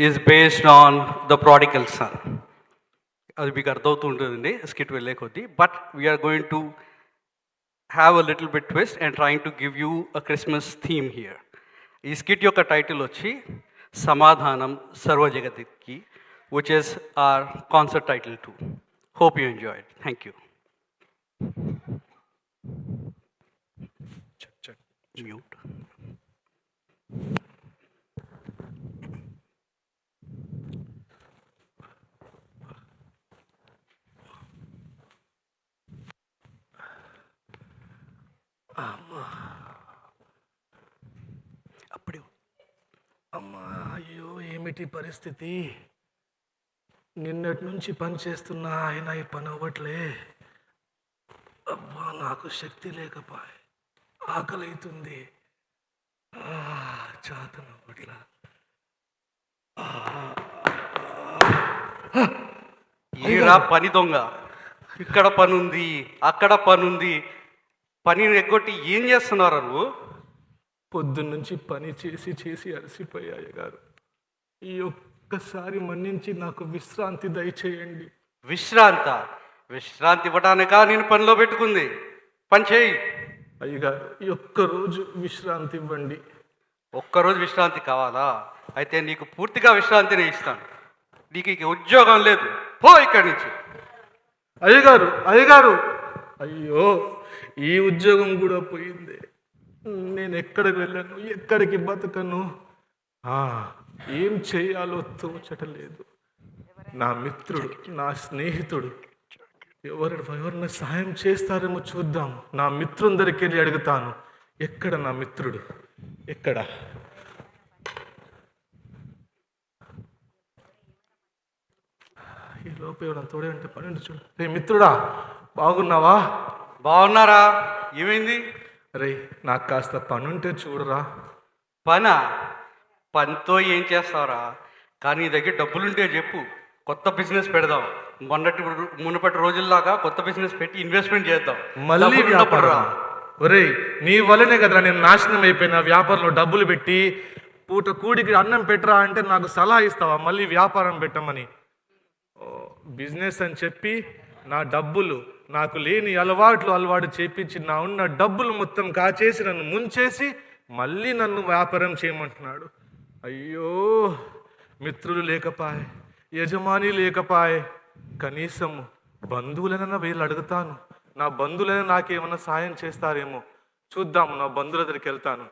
is based on the prodigal son. అది మీకు అర్థమవుతుంటుందండి skit వెళ్ళే కొద్దీ. But we are going to have a little bit twist and trying to give you a Christmas theme here. ఈ skit యొక్క title వచ్చి సమాధానం సర్వజగతికి, which is our concert title too. Hope you enjoy it. Thank you. Mute. అప్పుడే అమ్మా, అయ్యో ఏమిటి పరిస్థితి? నిన్నటి నుంచి పని చేస్తున్నా ఆయన ఈ పని అవ్వట్లే. అబ్బా, నాకు శక్తి లేకపోయి ఆకలి అవుతుంది. చాతనవ్వట్లా. ఏరా పని దొంగ, ఇక్కడ పనుంది అక్కడ పనుంది, పని ఎగ్గొట్టి ఏం చేస్తున్నారా నువ్వు? పొద్దున్నుంచి పని చేసి చేసి అలసిపోయాయి గారు. ఈ ఒక్కసారి మన్నించి నాకు విశ్రాంతి దయచేయండి. విశ్రాంతి ఇవ్వడానికా నేను పనిలో పెట్టుకుంది? పని చేయి. అయ్యగారు, ఈ ఒక్కరోజు విశ్రాంతి ఇవ్వండి. ఒక్కరోజు విశ్రాంతి కావాలా? అయితే నీకు పూర్తిగా విశ్రాంతిని ఇస్తాను. నీకు ఇక ఉద్యోగం లేదు, పో ఇక్కడి నుంచి. అయ్యగారు, అయ్యగారు, అయ్యో ఈ ఉద్యోగం కూడా పోయింది. నేను ఎక్కడికి వెళ్ళను, ఎక్కడికి బతకను, ఏం చేయాలో తోచటలేదు. నా మిత్రుడు, నా స్నేహితుడు ఎవరైనా సహాయం చేస్తారేమో చూద్దాం. నా మిత్రుందరికి వెళ్ళి అడుగుతాను, ఎక్కడ నా మిత్రుడు, ఎక్కడ? ఈ లోపు ఎవరైనా తోడే అంటే పని చూడు. రే మిత్రుడా, బాగున్నావా? బాగున్నారా? ఏమైంది? రే, నాకు కాస్త పని ఉంటే చూడరా. పనితో ఏం చేస్తావురా? కానీ నీ దగ్గర డబ్బులుంటే చెప్పు, కొత్త బిజినెస్ పెడదాం. మునుపటి రోజుల్లాగా కొత్త బిజినెస్ పెట్టి ఇన్వెస్ట్మెంట్ చేద్దాం. మళ్ళీ వ్యాపారం? ఒరే, నీ వల్లనే కదరా నేను నాశనం అయిపోయిన. వ్యాపారంలో డబ్బులు పెట్టి పూట కూడికి అన్నం పెట్టరా అంటే నాకు సలహా ఇస్తావా మళ్ళీ వ్యాపారం పెట్టమని? బిజినెస్ అని చెప్పి నా డబ్బులు, నాకు లేని అలవాటు చేపించి నా ఉన్న డబ్బులు మొత్తం కాచేసి నన్ను ముంచేసి మళ్ళీ నన్ను వ్యాపారం చేయమంటున్నాడు. అయ్యో, మిత్రులు లేకపాయే, యజమాని లేకపాయే, కనీసం బంధువులైనా వీళ్ళు అడుగుతాను. నా బంధువులైనా నాకేమన్నా సాయం చేస్తారేమో చూద్దాము. నా బంధువుల దగ్గరికి వెళ్తాను.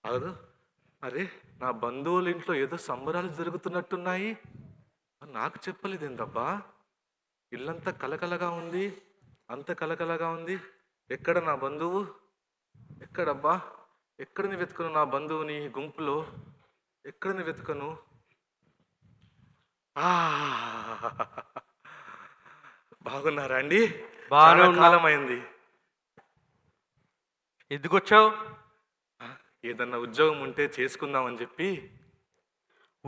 అదో, అరే, నా బంధువుల ఇంట్లో ఏదో సంబరాలు జరుగుతున్నట్టున్నాయి. నాకు చెప్పలేదేందబ్బా? ఇల్లంతా కలకలగా ఉంది, అంత కలకలగా ఉంది. ఎక్కడ నా బంధువు? ఎక్కడబ్బా? ఎక్కడని వెతుకను నా బంధువుని? గుంపులో ఎక్కడని వెతుకను? బాగున్నారా అండి? బాగా కాలమైంది. ఎందుకొచ్చావు? ఏదన్నా ఉద్యోగం ఉంటే చేసుకుందామని చెప్పి.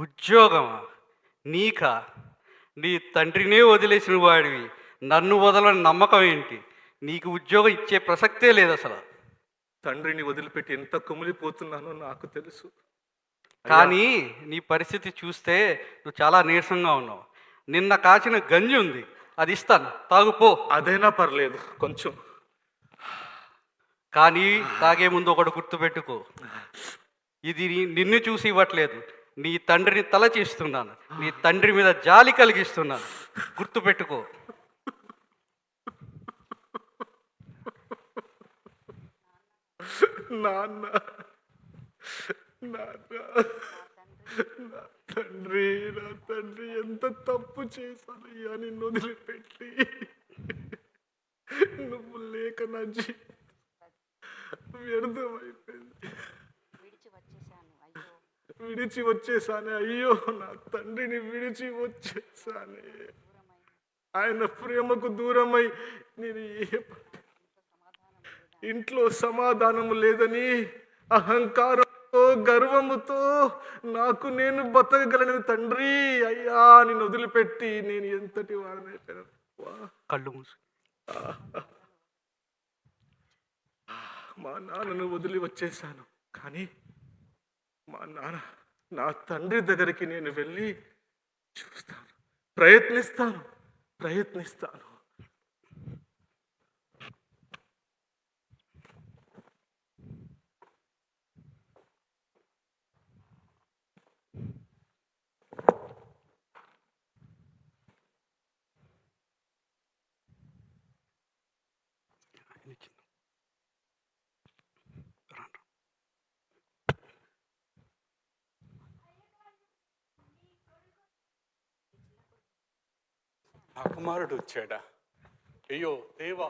ఉద్యోగమా? నీకా? నీ తండ్రినే వదిలేసిన వాడివి నన్ను వదలని నమ్మకం ఏంటి? నీకు ఉద్యోగం ఇచ్చే ప్రసక్తే లేదు అసలు. తండ్రిని వదిలిపెట్టి ఎంత కుమిలిపోతున్నానో నాకు తెలుసు. కానీ నీ పరిస్థితి చూస్తే నువ్వు చాలా నీరసంగా ఉన్నావు. నిన్న కాచిన గంజి ఉంది, అది ఇస్తాను, తాగుపో. అదైనా పర్లేదు కొంచెం. కానీ తాగే ముందు ఒకటి గుర్తుపెట్టుకో, ఇది నిన్ను చూసి ఇవ్వట్లేదు, నీ తండ్రిని తలచిస్తున్నాను, నీ తండ్రి మీద జాలి కలిగిస్తున్నాను, గుర్తుపెట్టుకో. నాన్న, నాన్న, నా తండ్రి, నా తండ్రి ఎంత తప్పు చేశానయ్యా నిన్ను వదిలిపెట్టి. నువ్వు లేక నా జీవితం వ్యర్థమైపోయింది. విడిచి వచ్చేసానే, అయ్యో నా తండ్రిని విడిచి వచ్చేసానే. ఆయన ప్రేమకు దూరమై నేను ఇంట్లో సమాధానము లేదని అహంకారంతో, గర్వముతో నాకు నేను బతకగలను తండ్రి. అయ్యా నిన్ను వదిలిపెట్టి నేను ఎంతటి వాడనైపోయాను. కళ్ళు మూసు. మా నాన్నను వదిలి వచ్చేసాను. కానీ మా నాన్న, నా తండ్రి దగ్గరికి నేను వెళ్ళి చూస్తాను, ప్రయత్నిస్తాను. నా కుమారుడు వచ్చాడా? అయ్యో దేవా,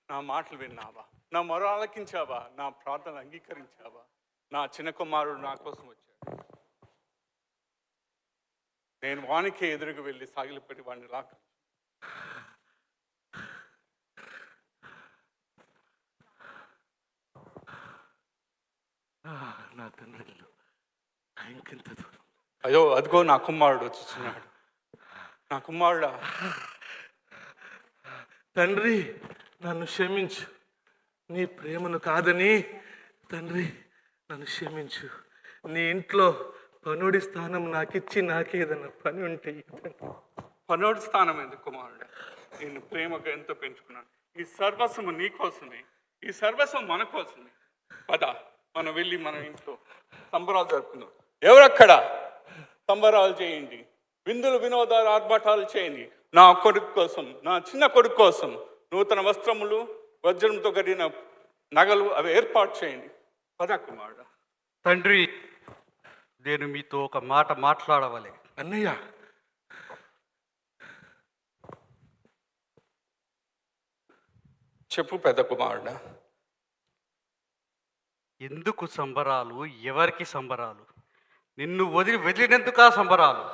నా మాటలు విన్నావా? నా మొర ఆలకించావా? నా ప్రార్థన అంగీకరించావా? నా చిన్న కుమారుడు నా కోసం వచ్చాడు. నేను వానికే ఎదురుకు వెళ్ళి సాగిలిపడి వాడిని లాక్క నా తండ్రి ఇంకెంత దూరం. అయ్యో అదిగో నా కుమారుడు వచ్చుచున్నాడు. నా కుమారుడా, తండ్రి నన్ను క్షమించు, నీ ప్రేమను కాదని తండ్రి నన్ను క్షమించు. నీ ఇంట్లో పనుడి స్థానం నాకిచ్చి నాకేదన్నా పని ఉంటే పనోడి స్థానం ఎందుకు కుమారుడా? నేను ప్రేమగా ఎంతో పెంచుకున్నాను. ఈ సర్వస్వము నీ కోసమే, ఈ సర్వస్వం మన కోసమే. పద, మనం వెళ్ళి మన ఇంట్లో సంబరాలు జరుపుకుందాం. ఎవరక్కడ? సంబరాలు చేయండి, విందులు వినోదాలు ఆర్భాటాలు చేయండి. నా కొడుకు కోసం, నా చిన్న కొడుకు కోసం నూతన వస్త్రములు, వజ్రంతో కడిగిన నగలు అవి ఏర్పాటు చేయండి. పద కుమారుడా. తండ్రి, నేను మీతో ఒక మాట మాట్లాడవాలి. అన్నయ్య, చెప్పు పెద్ద కుమారుడా. ఎందుకు సంబరాలు? ఎవరికి సంబరాలు? నిన్ను వదిలినందుకా సంబరాలు?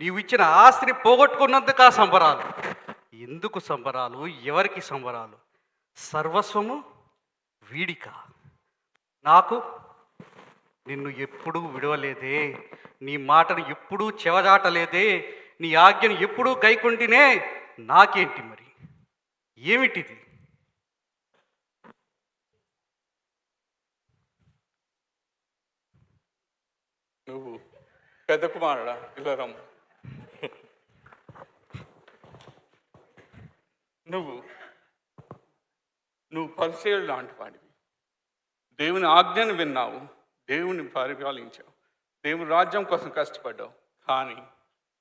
నీవు ఇచ్చిన ఆస్తిని పోగొట్టుకున్నందుకా సంబరాలు? ఎందుకు సంబరాలు? ఎవరికి సంబరాలు? సర్వస్వము వీడిక. నాకు నిన్ను ఎప్పుడూ విడవలేదే, నీ మాటను ఎప్పుడూ చెవదాటలేదే, నీ ఆజ్ఞను ఎప్పుడూ గైకొంటినే. నాకేంటి మరి? ఏమిటిది? నువ్వు పెద్ద కుమారుడా, ఇలా రమ్ము. నువ్వు పరిచయుడు లాంటి వాడివి. దేవుని ఆజ్ఞను విన్నావు, దేవుని పరిపాలించావు, దేవుని రాజ్యం కోసం కష్టపడ్డావు. కానీ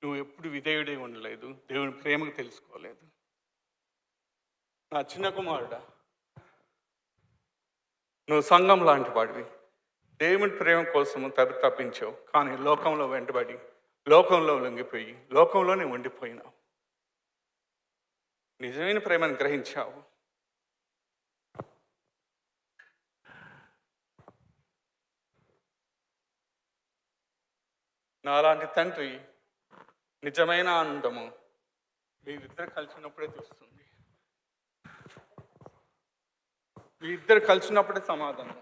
నువ్వు ఎప్పుడు విధేయుడై ఉండలేదు, దేవుని ప్రేమకు తెలుసుకోలేదు. నా చిన్న కుమారుడా, నువ్వు సంఘం లాంటి వాడివి. దేవుని ప్రేమ కోసము తప్పించావు, కానీ లోకంలో వెంటబడి, లోకంలో లొంగిపోయి, లోకంలోనే ఉండిపోయినావు. నిజమైన ప్రేమను గ్రహించావు. నాలాంటి తండ్రి నిజమైన ఆనందము మీరిద్దరు కలిసినప్పుడే చూస్తుంది. మీరిద్దరు కలిసినప్పుడే సమాధానం.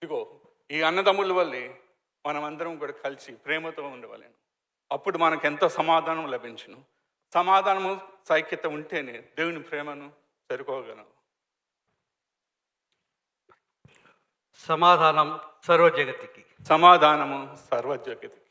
ఇదిగో ఈ అన్నదమ్ముల వల్లే మనమందరం కూడా కలిసి ప్రేమతో ఉండవలేను. అప్పుడు మనకు ఎంతో సమాధానం లభించును. సమాధానము, సైక్యత ఉంటేనే దేవుని ప్రేమను చేరుకోగలం. సమాధానం సర్వజగతికి. సమాధానము సర్వజగతికి.